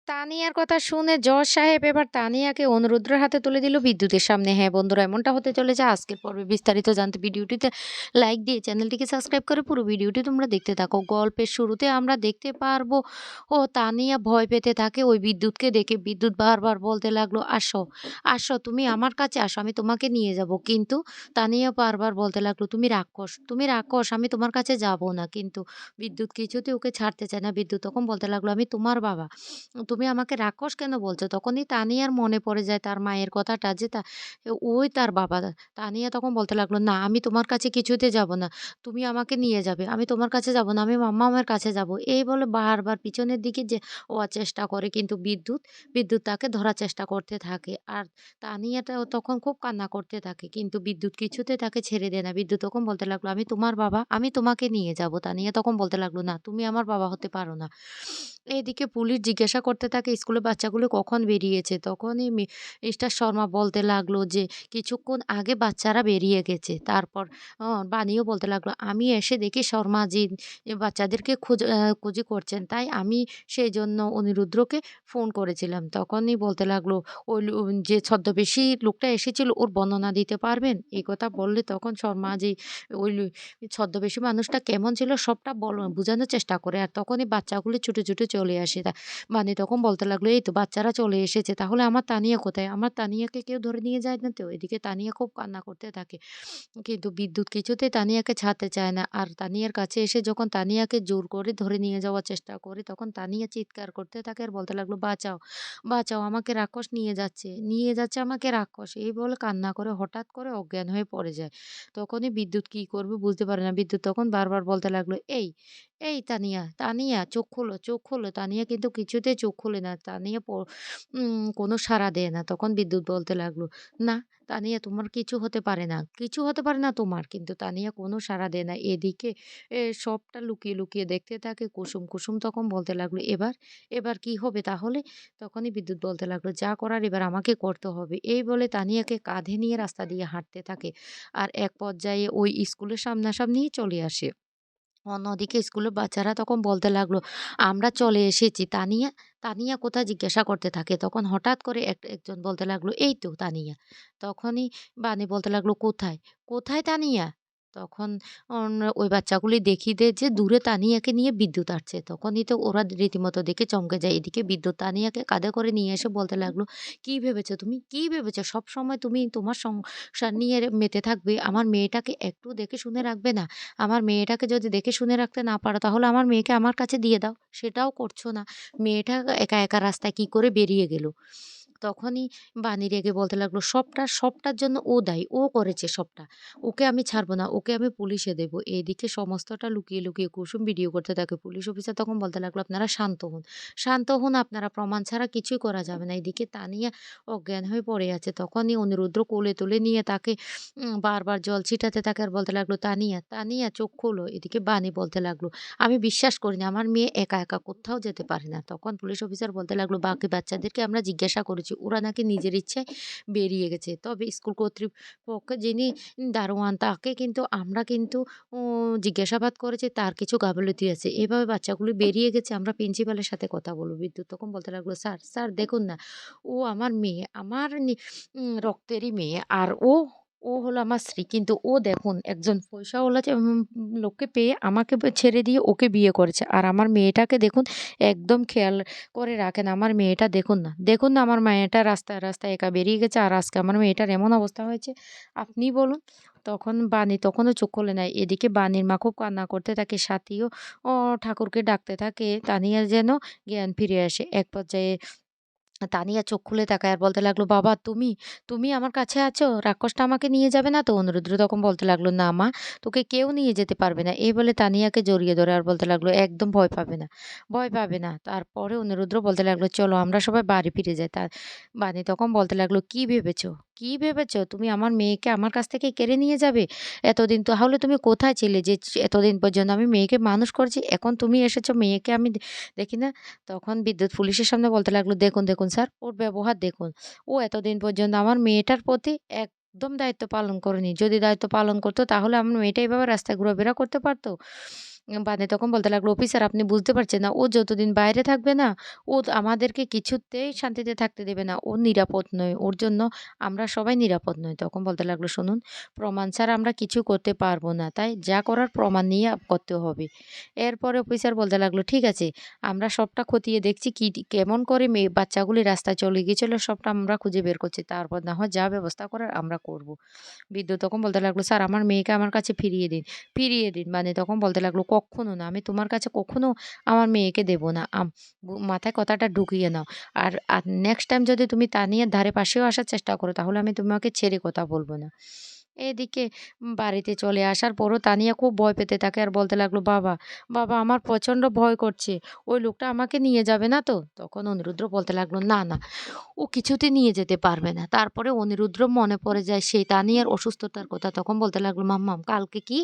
তানিয়ার কথা শুনে জজ সাহেব এবার তানিয়াকে অনুরুদ্রের হাতে তুলে দিল বিদ্যুতের সামনে। হ্যাঁ বন্ধুরা, এমনটা হতে চলেছে আজকের পর্বে। বিস্তারিত জানতে ভিডিওটিতে লাইক দিয়ে চ্যানেলটিকে সাবস্ক্রাইব করে পুরো ভিডিওটি তোমরা দেখতে থাকো। গল্পের শুরুতে আমরা দেখতে পারবো তানিয়া ভয় পেতে থাকে ওই বিদ্যুৎকে দেখে। বিদ্যুৎ বারবার বলতে লাগলো, আসো আসো, তুমি আমার কাছে আসো, আমি তোমাকে নিয়ে যাব। কিন্তু তানিয়া বারবার বলতে লাগলো, তুমি রাক্ষস, তুমি রাক্ষস, আমি তোমার কাছে যাব না। কিন্তু বিদ্যুৎ কিছুতে ওকে ছাড়তে চায় না। বিদ্যুৎ তখন বলতে লাগলো, আমি তোমার বাবা, তুমি আমাকে রাক্ষস কেন বলছো? তখনই তানিয়ার মনে পড়ে যায় তার মায়ের কথাটা, যে ওই তার বাবা। তানিয়া তখন বলতে লাগলো, না আমি তোমার কাছে কিছুতে যাব না, তুমি আমাকে নিয়ে যাবে, আমি তোমার কাছে যাব না, আমি মাম্মামের কাছে যাব। এই বলে বারবার পিছনের দিকে যে চেষ্টা করে, কিন্তু বিদ্যুৎ তাকে ধরার চেষ্টা করতে থাকে। আর তানিয়াটা তখন খুব কান্না করতে থাকে, কিন্তু বিদ্যুৎ কিছুতে তাকে ছেড়ে দেয় না। বিদ্যুৎ তখন বলতে লাগলো, আমি তোমার বাবা, আমি তোমাকে নিয়ে যাব। তানিয়া তখন বলতে লাগলো, না তুমি আমার বাবা হতে পারো না। এদিকে পুলিশ জিজ্ঞাসা করতে থাকে স্কুলের বাচ্চাগুলো কখন বেরিয়েছে। তখনই মিস্টার শর্মা বলতে লাগলো যে কিছুক্ষণ আগে বাচ্চারা বেরিয়ে গেছে। তারপর বানিও বলতে লাগলো, আমি এসে দেখি শর্মাজি বাচ্চাদেরকে খুঁজি করছেন, তাই আমি সেই জন্য অনিরুদ্রকে ফোন করেছিলাম। তখনই বলতে লাগলো, ওই যে ছদ্মবেশী লোকটা এসেছিল ওর বর্ণনা দিতে পারবেন? এই কথা বললে তখন শর্মাজি ওই ছদ্মবেশী মানুষটা কেমন ছিল সবটা বোঝানোর চেষ্টা করে। আর তখনই বাচ্চাগুলো ছুটে ছুটে চলে আসে। মানে তখন বলতে লাগলো, এই তো বাচ্চারা চলে এসেছে, তাহলে আমার তানিয়া কোথায়? আমার তানিয়াকে কেউ ধরে নিয়ে যায় না তো? এদিকে তানিয়া খুব কান্না করতে থাকে, কিন্তু বিদ্যুৎ কিছুতেই তানিয়াকে ছাড়তে চায় না। আর তানিয়ার কাছে এসে যখন তানিয়াকে জোর করে ধরে নিয়ে যাওয়ার চেষ্টা করে, তখন তানিয়া চিৎকার করতে থাকে আর বলতে লাগলো, বাঁচাও, বাঁচাও, আমাকে রাক্ষস নিয়ে যাচ্ছে, নিয়ে যাচ্ছে আমাকে রাক্ষস। এই বলে কান্না করে হঠাৎ করে অজ্ঞান হয়ে পড়ে যায়। তখনই বিদ্যুৎ কি করবে বুঝতে পারে না। বিদ্যুৎ তখন বারবার বলতে লাগলো, এই এই তানিয়া, তানিয়া চোখ খোলো, চোখ খোলো। তানিয়া কিন্তু কিছুতেই চোখ খোলে না। তানিয়া কোনো সাড়া দেয় না। তখন বিদ্যুৎ বলতে লাগলো, না তানিয়া, তোমার কিছু হতে পারে না, কিছু হতে পারে না তোমার। কিন্তু তানিয়া কোনো সাড়া দেয় না। এদিকে সবটা লুকিয়ে লুকিয়ে দেখতে থাকে কুসুম। কুসুম তখন বলতে লাগলো, এবার কি হবে তাহলে? তখনই বিদ্যুৎ বলতে লাগলো, যা করার এবার আমাকে করতে হবে। এই বলে তানিয়াকে কাঁধে নিয়ে রাস্তা দিয়ে হাঁটতে থাকে। আর এক পর্যায়ে ওই স্কুলের সামনাসামনিই চলে আসে। অন্যদিকে স্কুলের বাচ্চারা তখন বলতে লাগলো, আমরা চলে এসেছি। তানিয়া, তানিয়া কোথায় জিজ্ঞাসা করতে থাকে। তখন হঠাৎ করে একজন বলতে লাগলো, এই তো তানিয়া। তখনই বানি বলতে লাগলো, কোথায়, কোথায় তানিয়া? তখন ওই বাচ্চাগুলি দেখিয়ে দেয় যে দূরে তানিয়াকে নিয়ে বিদ্যুৎ আসছে। তখনই তো ওরা রীতিমতো দেখে চমকে যায়। এদিকে বিদ্যুৎ তানিয়াকে কাঁধে করে নিয়ে এসে বলতে লাগলো, কি ভেবেছো তুমি, কি ভেবেছো? সবসময় তুমি তোমার সংসার নিয়ে মেতে থাকবে, আমার মেয়েটাকে একটু দেখে শুনে রাখবে না? আমার মেয়েটাকে যদি দেখে শুনে রাখতে না পারো, তাহলে আমার মেয়েকে আমার কাছে দিয়ে দাও। সেটাও করছো না। মেয়েটা একা একা রাস্তায় কি করে বেরিয়ে গেল? তখনই বানি রেগে বলতে লাগলো, সবটার জন্য ও দায়ী, ও করেছে সবটা, ওকে আমি ছাড়বো না, ওকে আমি পুলিশে দেব। এইদিকে সমস্তটা লুকিয়ে লুকিয়ে কুসুম ভিডিও করতে থাকে। পুলিশ অফিসার তখন বলতে লাগলো, আপনারা শান্ত হন, শান্ত হন, আপনারা প্রমাণ ছাড়া কিছুই করা যাবে না। এদিকে তানিয়া অজ্ঞান হয়ে পড়ে আছে। তখনই অনিরুদ্র কোলে তুলে নিয়ে তাকে বারবার জল ছিটাতে থাকে আর বলতে লাগলো, তানিয়া, তানিয়া চোখ খোলো। এদিকে বানি বলতে লাগলো, আমি বিশ্বাস করি না, আমার মেয়ে একা একা কোথাও যেতে পারে না। তখন পুলিশ অফিসার বলতে লাগলো, বাকি বাচ্চাদেরকে আমরা জিজ্ঞাসা করেছি, ওরা নাকি নিজের ইচ্ছায় বেরিয়ে গেছে। তবে স্কুল কর্তৃপক্ষ যিনি দারোয়ান, তাকে কিন্তু আমরা কিন্তু জিজ্ঞাসাবাদ করেছি, তার কিছু গাফিলতি আছে। এভাবে বাচ্চাগুলো বেরিয়ে গেছে, আমরা প্রিন্সিপালের সাথে কথা বলবো। বিদ্যুৎ তখন বলতে লাগলো, স্যার, স্যার দেখুন না, ও আমার মেয়ে, আমার রক্তেরই মেয়ে। আর ও হলো আমার স্ত্রী। কিন্তু ও দেখুন একজন পয়সাওয়ালা লোককে পেয়ে আমাকে ছেড়ে দিয়ে ওকে বিয়ে করেছে। আর আমার মেয়েটাকে দেখুন, একদম খেয়াল করে রাখেন। আমার মেয়েটা দেখুন না, দেখুন না, আমার মেয়েটা রাস্তায় রাস্তায় একা বেরিয়ে গেছে। আর আজকে আমার মেয়েটার এমন অবস্থা হয়েছে, আপনি বলুন। তখন বানি তখনও চোখ খুলে নেয়। এদিকে বানির মা খুব কান্না করতে থাকে, সাথীও ঠাকুরকে ডাকতে থাকে তানিয়ার যেন জ্ঞান ফিরে আসে। এক পর্যায়ে তানিয়া চোখ খুলে তাকায় আর বলতে লাগলো, বাবা তুমি, তুমি আমার কাছে আছো? রাক্ষসটা আমাকে নিয়ে যাবে না তো? অনুরুদ্র তখন বলতে লাগলো, না মা, তোকে কেউ নিয়ে যেতে পারবে না। এই বলে তানিয়াকে জড়িয়ে ধরে আর বলতে লাগলো, একদম ভয় পাবে না, ভয় পাবে না। তারপরে অনুরুদ্র বলতে লাগলো, চলো আমরা সবাই বাড়ি ফিরে যাই। তার বানি তখন বলতে লাগলো, কি ভেবেছো, কি ভেবেছো? তুমি আমার মেয়েকে আমার কাছ থেকে কেড়ে নিয়ে যাবে? এতদিন তাহলে তুমি কোথায় ছিলে যে এতদিন পর্যন্ত আমি মেয়েকে মানুষ করছি? এখন তুমি এসেছো, মেয়েকে আমি দেখি না? তখন বিদ্যুৎ পুলিশের সামনে বলতে লাগলো, দেখুন দেখুন স্যার, ওর ব্যবহার দেখুন। ও এতদিন পর্যন্ত আমার মেয়েটার প্রতি একদম দায়িত্ব পালন করেনি। যদি দায়িত্ব পালন করতো, তাহলে আমার মেয়েটা এভাবে রাস্তায় ঘোরাফেরা করতে পারতো? বানে তখন বলতে লাগলো, "অফিসার আপনি বুঝতে পারছেন না, ও যতদিন বাইরে থাকবে না, ও আমাদেরকে কিছুতেই শান্তিতে থাকতে দেবে না। ও নিরাপদ নয়। ওর জন্য আমরা সবাই নিরাপদ নই।" তখন বলতে লাগলো, "শুনুন, প্রমাণ ছাড়া আমরা কিছু করতে পারবো না। তাই যা করার প্রমাণ নিয়ে করতে হবে।" এরপরে অফিসার বলতে লাগলো, "ঠিক আছে, আমরা সবটা খতিয়ে দেখছি কেমন করে বাচ্চাগুলি রাস্তায় চলে গিয়েছিল সবটা আমরা খুঁজে বের করছি। তারপর না হয় যা ব্যবস্থা করার আমরা করব।" বিদ্যুৎ তখন বলতে লাগলো, "স্যার আমার মেয়েকে আমার কাছে ফিরিয়ে দিন, ফিরিয়ে দিন।" মানে তখন বলতে লাগলো, "কক্ষনো না। আমি তোমার কাছে কখনো আমার মেয়েকে দেব না। মাথায় কথাটা ঢুকিয়ে নাও। আর নেক্সট টাইম যদি তুমি তানিয়ার ধারে পাশেও আসার চেষ্টা করো তাহলে আমি তোমাকে ছেড়ে কথা বলব না।" এদিকে বাড়িতে চলে আসার পরও তানিয়া খুব ভয় পেতে থাকে আর বলতে লাগলো, "বাবা, বাবা আমার প্রচণ্ড ভয় করছে। ওই লোকটা আমাকে নিয়ে যাবে না তো?" তখন অনিরুদ্র বলতে লাগলো, "না, না। ও কিছুতে নিয়ে যেতে পারবে না।" তারপরে অনিরুদ্র মনে পড়ে যায় সেই তানিয়ার অসুস্থতার কথা। তখন বলতে লাগলো, "মাম্মাম কালকে কি?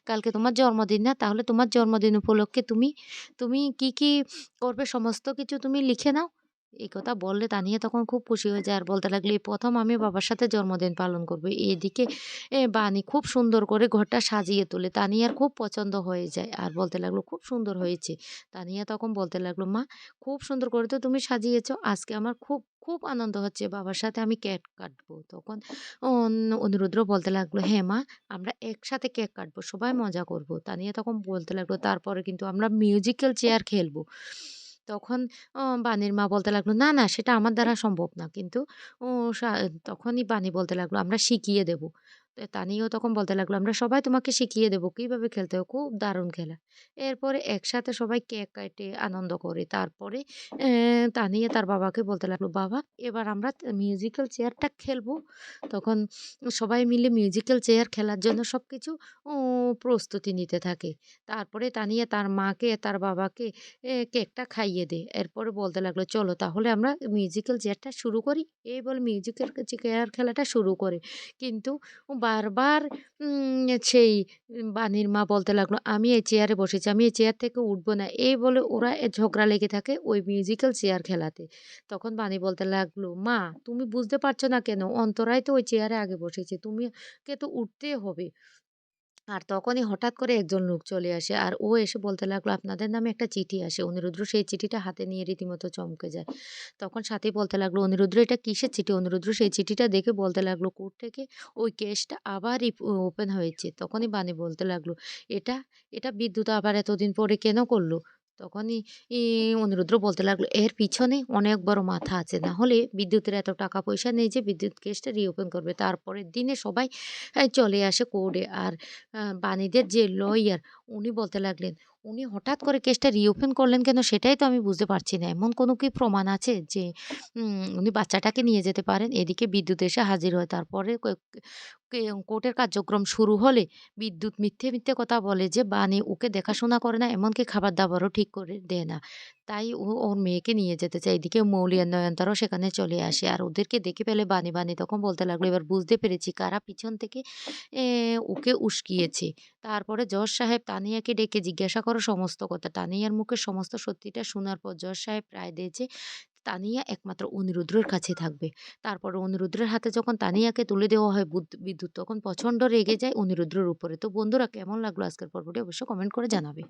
কালকে তোমার জন্মদিন না? তাহলে তোমার জন্মদিন উপলক্ষে তুমি তুমি কি, কি করবে সমস্ত কিছু তুমি লিখে নাও।" এই কথা বললে তানিয়া তখন খুব খুশি হয়ে যায় আর বলতে লাগলো, "এই ১ম আমি বাবার সাথে জন্মদিন পালন করব।" এদিকে বানি খুব সুন্দর করে ঘরটা সাজিয়ে তোলে। তানিয়ার খুব পছন্দ হয়ে যায় আর বলতে লাগলো, "খুব সুন্দর হয়েছে।" তানিয়া তখন বলতে লাগলো, "মা খুব সুন্দর করে তো তুমি সাজিয়েছো। আজকে আমার খুব, খুব আনন্দ হচ্ছে। বাবার সাথে আমি কেক কাটবো।" তখন অনিরুদ্র বলতে লাগলো, "হ্যাঁ মা, আমরা একসাথে কেক কাটবো। সবাই মজা করব।" তানিয়া তখন বলতে লাগলো, "তারপরে কিন্তু আমরা মিউজিক্যাল চেয়ার খেলবো।" তখন বানির মা বলতে লাগলো, "না, না সেটা আমার দ্বারা সম্ভব না।" কিন্তু ও সা তখনই বানি বলতে লাগলো, "আমরা শিখিয়ে দেব।" তানিও তখন বলতে লাগলো, "আমরা সবাই তোমাকে শিখিয়ে দেব কিভাবে খেলতে হয়। খুব দারুণ খেলা।" এরপরে একসাথে সবাই কেক কাটে, আনন্দ করে। তারপরে তানিয়া তার বাবাকে বলতে লাগলো, "বাবা এবার আমরা মিউজিক্যাল চেয়ারটা খেলবো।" তখন সবাই মিলে মিউজিক্যাল চেয়ার খেলার জন্য সবকিছু ও প্রস্তুতি নিতে থাকে। তারপরে তানিয়া তার মাকে, তার বাবাকে কেকটা খাইয়ে দেয়। এরপরে বলতে লাগলো, "চলো তাহলে আমরা মিউজিক্যাল চেয়ারটা শুরু করি।" এই বলে মিউজিক্যাল চেয়ার খেলাটা শুরু করে। কিন্তু বারবার সেই বানির মা বলতে লাগলো, "আমি এই চেয়ারে বসেছি। আমি এই চেয়ার থেকে উঠব না।" এই বলে ওরা ঝগড়া লেগে থাকে ওই মিউজিক্যাল চেয়ার খেলাতে। তখন বানি বলতে লাগলো, "মা তুমি বুঝতে পারছো না কেন? অন্তরাই তো ওই চেয়ারে আগে বসেছে। তুমিকে তো উঠতেই হবে।" আর তখনই হঠাৎ করে একজন লোক চলে আসে। আর ও এসে বলতে লাগলো, "আপনাদের নামে একটা চিঠি আসে।" অনিরুদ্র সেই চিঠিটা হাতে নিয়ে রীতিমতো চমকে যায়। তখন সাথী বলতে লাগলো, "অনিরুদ্র এটা কিসের চিঠি?" অনিরুদ্র সেই চিঠিটা দেখে বলতে লাগলো, "কোর্ট থেকে ওই কেসটা আবার ওপেন হয়েছে।" তখনই বানি বলতে লাগলো, "এটা এটা বিদ্যুৎ আবার এতদিন পরে কেন করল?" তখনই অনিরুদ্র বলতে লাগলো, "এর পিছনে অনেক বড় মাথা আছে। না হলে বিদ্যুতের এত টাকা পয়সা নেই যে বিদ্যুৎ কেসটা রিওপেন করবে।" তারপরের দিনে সবাই চলে আসে কোর্টে। আর বাণীদের যে লয়ার উনি বলতে লাগলেন, "উনি হঠাৎ করে কেসটা রিওপেন করলেন কেন সেটাই তো আমি বুঝতে পারছি না। এমন কোনো কি প্রমাণ আছে যে উনি বাচ্চাটাকে নিয়ে যেতে পারেন?" এদিকে বিদ্যুৎ এসে হাজির হয়। তারপরে কোর্টের কার্যক্রম শুরু হলে বিদ্যুৎ মিথ্যে, মিথ্যে কথা বলে যে বানি ওকে দেখাশোনা করে না, এমনকি খাবার-দাবারও ঠিক করে দেয় না। তাই ও ওর মেয়েকে নিয়ে যেতে চায়। এদিকে মৌলি আর নয়নতারাও সেখানে চলে আসে। আর ওদেরকে দেখে ফেলে বানি তখন বলতে লাগলো, "এবার বুঝতে পেরেছি কারা পিছন থেকে এ ওকে উস্কিয়েছে।" তারপরে জজ সাহেব তানিয়াকে ডেকে জিজ্ঞাসা করো সমস্ত কথা। তানিয়ার মুখে সমস্ত সত্যিটা শোনার পর জজ সাহেব রায় দেয় যে তানিয়া একমাত্র অনিরুদ্ধর কাছে থাকবে। তারপরে অনিরুদ্ধের হাতে যখন তানিয়াকে তুলে দেওয়া হয় বিদ্যুৎ তখন প্রচন্ড রেগে যায় অনিরুদ্ধর উপরে। তো বন্ধুরা কেমন লাগলো আজকের পর্বটি অবশ্যই কমেন্ট করে জানাবে।